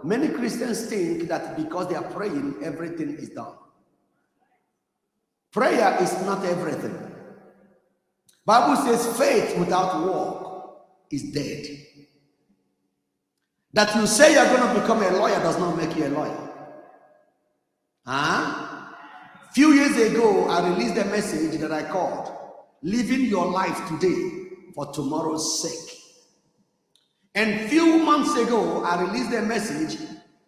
many Christians think that because they are praying, everything is done. Prayer is not everything. Bible says faith without work is dead. That you say you're going to become a lawyer does not make you a lawyer. Few years ago, I released a message that I called Living Your Life Today for Tomorrow's Sake. And few months ago, I released a message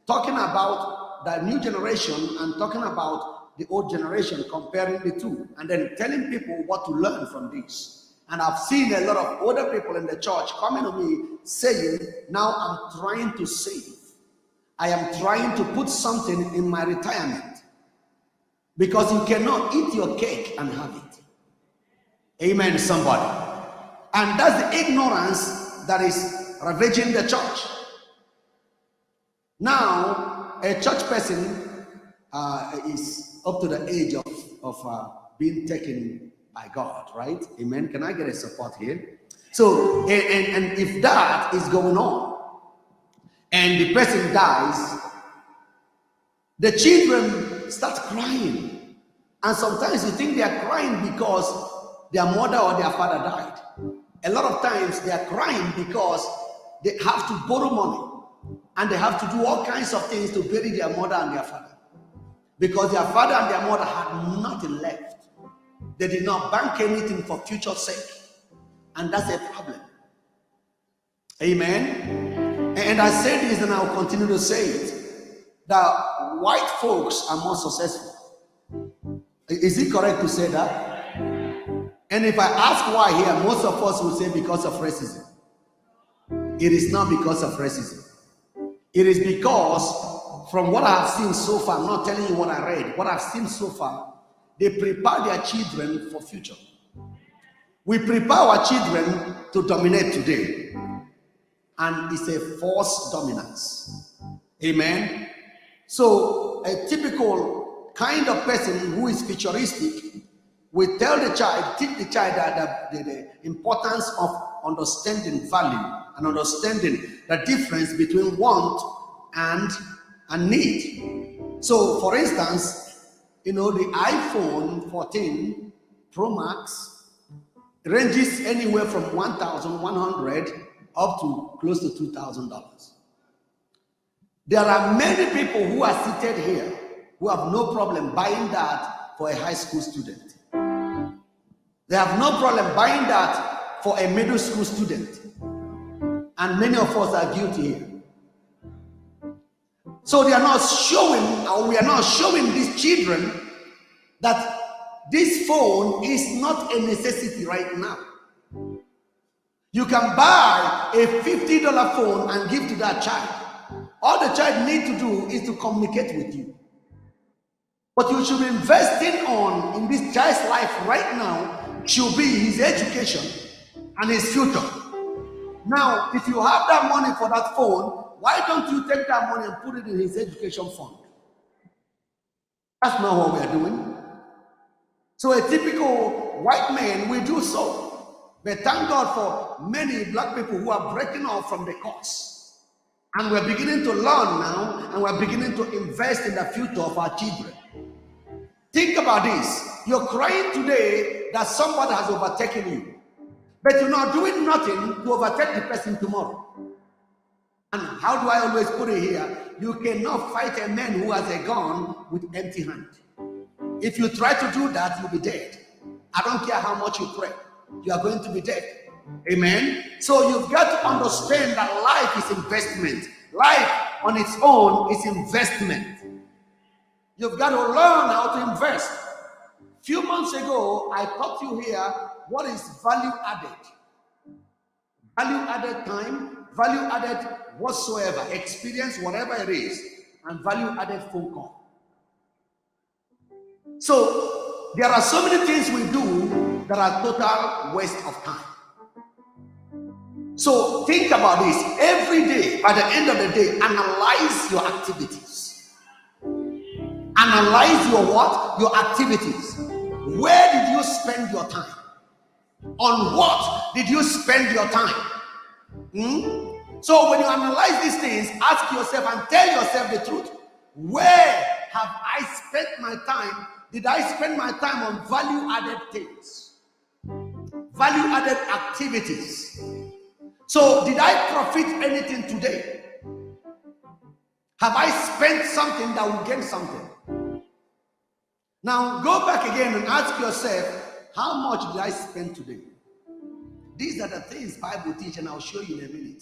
talking about the new generation and talking about the old generation, comparing the two, and then telling people what to learn from this. And I've seen a lot of older people in the church coming to me saying, now I'm trying to save. I am trying to put something in my retirement. Because you cannot eat your cake and have it. Amen, somebody. And that's the ignorance that is ravaging the church. Now, a church person is up to the age of being taken by God, right? Amen. Can I get a support here? So, and if that is going on, and the person dies, the children start crying. And sometimes you think they are crying because their mother or their father died. A lot of times they are crying because they have to borrow money and they have to do all kinds of things to bury their mother and their father. Because their father and their mother had nothing left. They did not bank anything for future sake. And that's a problem. Amen. And I say this and I'll continue to say it. That white folks are more successful. Is it correct to say that? And if I ask why here, most of us will say because of racism. It is not because of racism. It is because from what I have seen so far, I'm not telling you what I read, what I've seen so far, they prepare their children for future. We prepare our children to dominate today. And it's a forced dominance. Amen. So a typical kind of person who is futuristic will tell the child, teach the child that the importance of understanding value and understanding the difference between want and need. So for instance, the iPhone 14 Pro Max ranges anywhere from $1,100 up to close to $2,000. There are many people who are seated here who have no problem buying that for a high school student. They have no problem buying that for a middle school student. And many of us are guilty here. So they are not showing, or we are not showing these children that this phone is not a necessity right now. You can buy a $50 phone and give to that child. All the child needs to do is to communicate with you. What you should be investing in this child's life right now should be his education and his future. Now, if you have that money for that phone, why don't you take that money and put it in his education fund? That's not what we are doing. So a typical white man will do so. But thank God for many black people who are breaking off from the course. And we're beginning to learn now, and we're beginning to invest in the future of our children. Think about this. You're crying today that somebody has overtaken you. But you're not doing nothing to overtake the person tomorrow. And how do I always put it here? You cannot fight a man who has a gun with empty hand. If you try to do that, you'll be dead. I don't care how much you pray. You are going to be dead. Amen. So you've got to understand that life is investment. Life on its own is investment. You've got to learn how to invest. A few months ago, I taught you here what is value added. Value added time, value added whatsoever, experience, whatever it is, and value added phone call. So there are so many things we do that are total waste of time. So think about this. Every day, by the end of the day, analyze your activities. Analyze your what? Your activities. Where did you spend your time? On what did you spend your time? So when you analyze these things, ask yourself and tell yourself the truth. Where have I spent my time? Did I spend my time on value-added things? Value-added activities. So did I profit anything today? Have I spent something that will gain something? Now go back again and ask yourself, how much did I spend today? These are the things Bible teach, and I'll show you in a minute.